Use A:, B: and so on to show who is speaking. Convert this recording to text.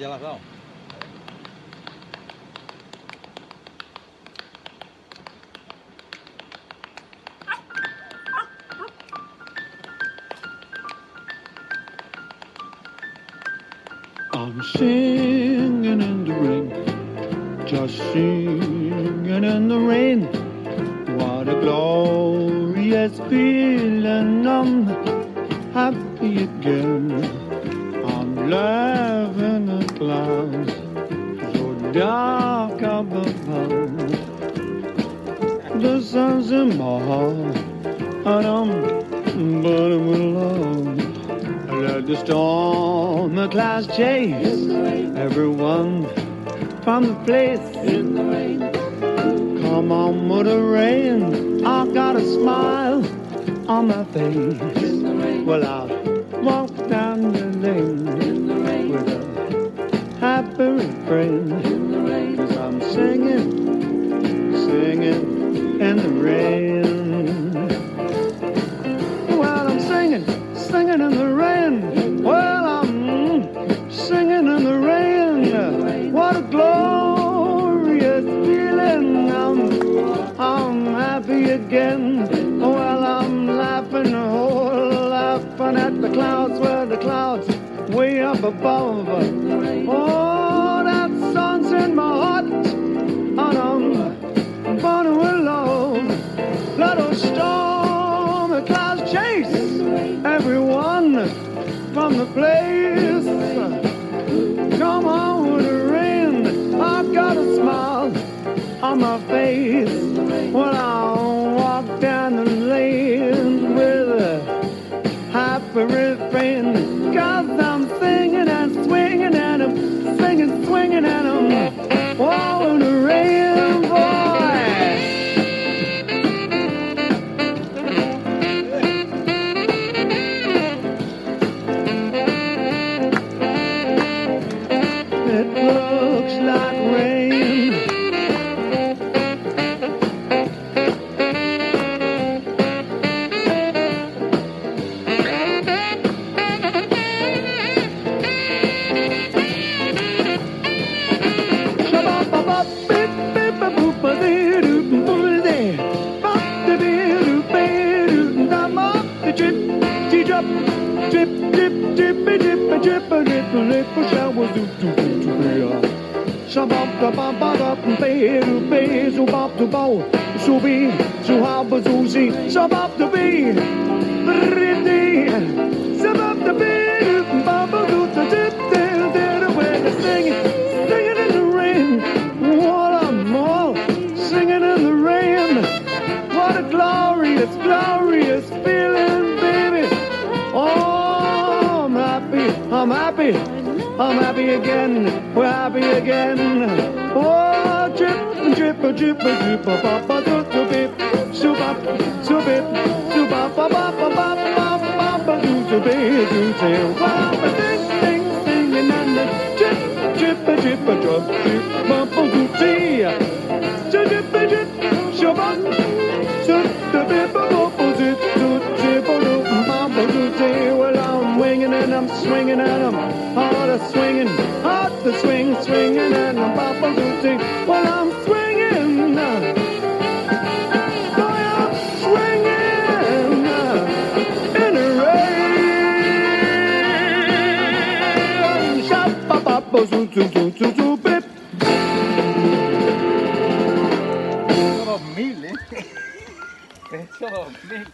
A: jalan kau.
B: I'm singing in the rain, just singing in the rain. What a glorious feeling, I'm happy again. I'm laughing at clouds so dark up above. The sun's in my heart and I'm burning with love. Let the storm the clouds chase everyone from the place. In the rain, come on with the rain. I got a smile on my face. In the rain, well, I'll walk down the lane in the rain with a happy refrain. In the rain, 'cause I'm singing, singing in the rain. Well, I'm singing, singing in the rain. Well, I'm singing in the rain. What a glorious feeling. I'm happy again. Well, I'm laughing, oh, laughing at the clouds, where the clouds way up above. Oh, that sun's in my heart, and I'm burning with love. Let us storm the clouds chase everyone from the place. Come on with the rain. I've got a smile on my face. Well, I'll walk down the lane with a happy refrain. 'Cause I'm singing and swinging and I'm singing, swinging and I'm oh, in the rain, boy. It looks like rain. Drip, drip, drippy, drippy, drippy, drippy, drippy, showers do do do do do. Shabab da ba ba da be do be so bab do bow so be so how ba so see shabab da be pretty shabab da be ba ba do do do do when they singing singing in the rain. What a more singing in the rain. What a glorious, glorious feeling, baby. Oh, I'm happy, I'm happy again, we're happy again. Oh, drip, drip, drip, drip, ba ba do do bip, so bop, so bip, so ba ba ba ba ba ba ba ba do do bip, do do. Ba ba ding ding ding and then drip, drip, drip, drop, drip, ba ba do tea. Drip, drip, so bop, so the bip, ba ba do do drip, ba ba do tea. Well, I'm winging and I'm swinging and I'm hard a swinging, hard to swing, swinging and I'm papa dooting. Well, I'm swinging, boy, I'm swinging in the rain. Shop, papa, zoo, zoo, zoo, zoo, zoo, bip.
A: Det var mild, inte? Det var mild.